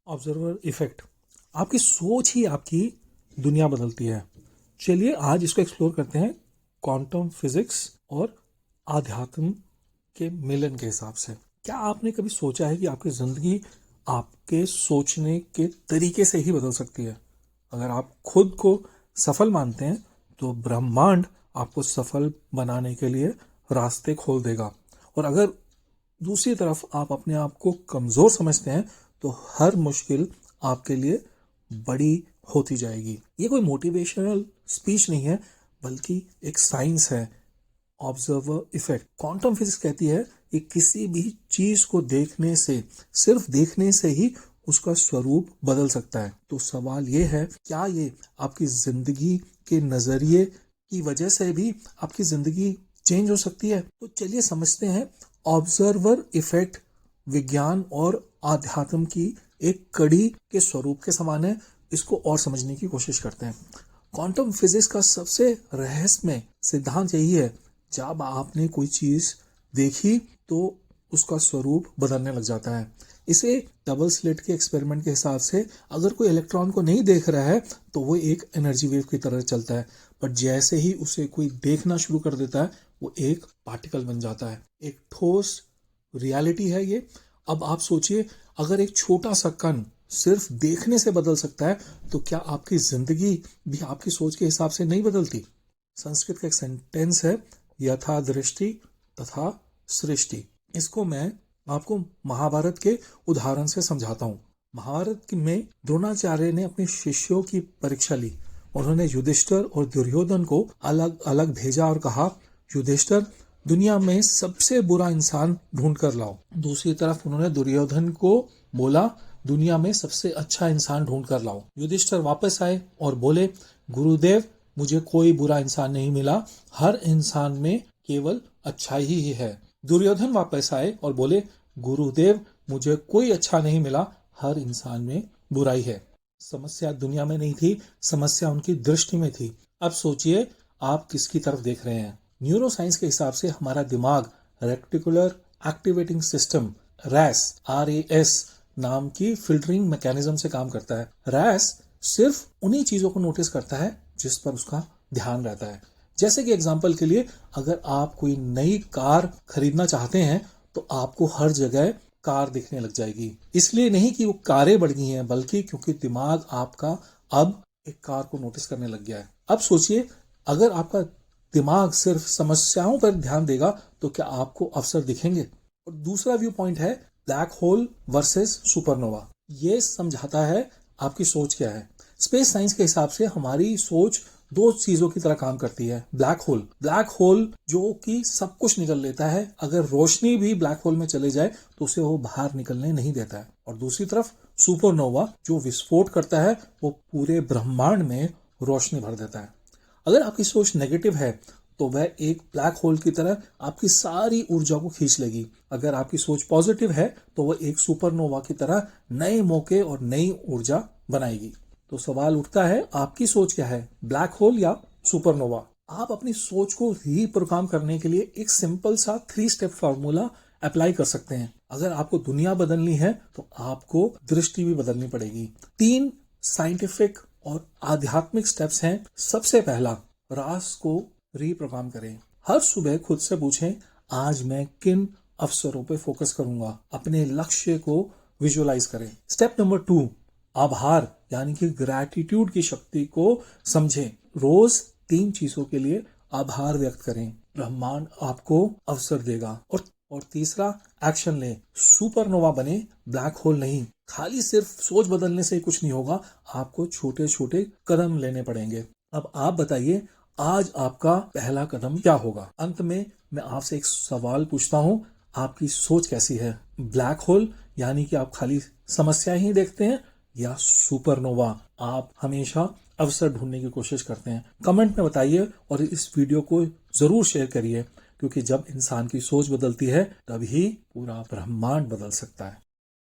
Observer effect. आपकी सोच ही आपकी दुनिया बदलती है। चलिए आज इसको एक्सप्लोर करते हैं क्वांटम फिजिक्स और आध्यात्म के मिलन के हिसाब से। क्या आपने कभी सोचा है कि आपकी ज़िंदगी आपके सोचने के तरीके से ही बदल सकती है? अगर आप खुद को सफल मानते हैं तो ब्रह्मांड आपको सफल बनाने के लिए रास्ते खोल देगा, और अगर दूसरी तरफ आप अपने आप को कमज़ोर समझते हैं तो हर मुश्किल आपके लिए बड़ी होती जाएगी। ये कोई मोटिवेशनल स्पीच नहीं है, बल्कि एक साइंस है। Observer effect. क्वांटम फिजिक्स कहती है कि किसी भी चीज को देखने से, सिर्फ देखने से ही उसका स्वरूप बदल सकता है। तो सवाल ये है, क्या ये आपकी जिंदगी के नजरिए की वजह से भी आपकी जिंदगी चेंज हो सकती है? तो चलिए समझते हैं। ऑब्जर्वर इफेक्ट विज्ञान और आध्यात्म की एक कड़ी के स्वरूप के समान है। इसको और समझने की कोशिश करते हैं। क्वांटम फिजिक्स का सबसे रहस्यमय सिद्धांत यही है, जब आपने कोई चीज देखी तो उसका स्वरूप बदलने लग जाता है। इसे डबल स्लिट के एक्सपेरिमेंट के हिसाब से, अगर कोई इलेक्ट्रॉन को नहीं देख रहा है तो वो एक एनर्जी वेव की तरह चलता है, पर जैसे ही उसे कोई देखना शुरू कर देता है वो एक पार्टिकल बन जाता है। एक ठोस रियलिटी है ये। अब आप सोचिए, अगर एक छोटा सा कण सिर्फ देखने से बदल सकता है तो क्या आपकी जिंदगी भी आपकी सोच के हिसाब से नहीं बदलती? संस्कृत का एक सेंटेंस है, यथा दृष्टि तथा सृष्टि। इसको मैं आपको महाभारत के उदाहरण से समझाता हूँ। महाभारत में द्रोणाचार्य ने अपने शिष्यों की परीक्षा ली। उन्होंने युधिष्ठिर और दुर्योधन को अलग अलग भेजा और कहा, युधिष्ठिर, दुनिया में सबसे बुरा इंसान ढूंढ कर लाओ। दूसरी तरफ उन्होंने दुर्योधन को बोला, दुनिया में सबसे अच्छा इंसान ढूंढ कर लाओ। युधिष्ठिर वापस आए और बोले, गुरुदेव, मुझे कोई बुरा इंसान नहीं मिला, हर इंसान में केवल अच्छाई ही है। दुर्योधन वापस आए और बोले, गुरुदेव, मुझे कोई अच्छा नहीं मिला, हर इंसान में बुराई है। समस्या दुनिया में नहीं थी, समस्या उनकी दृष्टि में थी। अब सोचिए आप किसकी तरफ देख रहे हैं। न्यूरो साइंस के हिसाब से हमारा दिमाग रेक्टिकुलर एक्टिवेटिंग सिस्टम RAS नाम की फिल्टरिंग मैकेनिज्म से काम करता है। RAS सिर्फ उन्हीं चीजों को नोटिस करता है जिस पर उसका ध्यान रहता है। जैसे कि एग्जांपल के लिए, अगर आप कोई नई कार खरीदना चाहते हैं तो आपको हर जगह कार दिखने लग जाएगी। इसलिए नहीं कि वो कारें बढ़ गई हैं, बल्कि क्योंकि दिमाग आपका अब एक कार को नोटिस करने लग गया है। अब सोचिए, अगर आपका दिमाग सिर्फ समस्याओं पर ध्यान देगा तो क्या आपको अवसर दिखेंगे? और दूसरा व्यू पॉइंट है ब्लैक होल वर्सेस सुपरनोवा। ये समझाता है आपकी सोच क्या है। स्पेस साइंस के हिसाब से हमारी सोच दो चीजों की तरह काम करती है। ब्लैक होल जो कि सब कुछ निकल लेता है, अगर रोशनी भी ब्लैक होल में चले जाए तो उसे वो बाहर निकलने नहीं देता है। और दूसरी तरफ सुपरनोवा जो विस्फोट करता है, वो पूरे ब्रह्मांड में रोशनी भर देता है। अगर आपकी सोच नेगेटिव है तो वह एक ब्लैक होल की तरह आपकी सारी ऊर्जा को खींच लेगी। अगर आपकी सोच पॉजिटिव है तो वह एक सुपरनोवा की तरह नए मौके और नई ऊर्जा बनाएगी। तो सवाल उठता है, आपकी सोच क्या है, ब्लैक होल या सुपरनोवा? आप अपनी सोच को रीप्रोग्राम करने के लिए एक सिंपल सा 3 स्टेप फॉर्मूला अप्लाई कर सकते हैं। अगर आपको दुनिया बदलनी है तो आपको दृष्टि भी बदलनी पड़ेगी। 3 साइंटिफिक और आध्यात्मिक स्टेप्स हैं। सबसे पहला, रास को रीप्रोग्राम करें। हर सुबह खुद से पूछें, आज मैं किन अवसरों पे फोकस करूंगा। अपने लक्ष्य को विजुअलाइज करें। स्टेप नंबर 2, आभार यानी कि ग्रैटिट्यूड की शक्ति को समझें। रोज 3 चीजों के लिए आभार व्यक्त करें, ब्रह्मांड आपको अवसर देगा। और तीसरा, एक्शन लें। सुपरनोवा बने, ब्लैक होल नहीं। खाली सिर्फ सोच बदलने से कुछ नहीं होगा, आपको छोटे छोटे कदम लेने पड़ेंगे। अब आप बताइए, आज आपका पहला कदम क्या होगा? अंत में मैं आपसे एक सवाल पूछता हूँ, आपकी सोच कैसी है? ब्लैक होल यानी कि आप खाली समस्या ही देखते हैं, या सुपरनोवा, आप हमेशा अवसर ढूंढने की कोशिश करते हैं? कमेंट में बताइए और इस वीडियो को जरूर शेयर करिए, क्योंकि जब इंसान की सोच बदलती है तभी पूरा ब्रह्मांड बदल सकता है।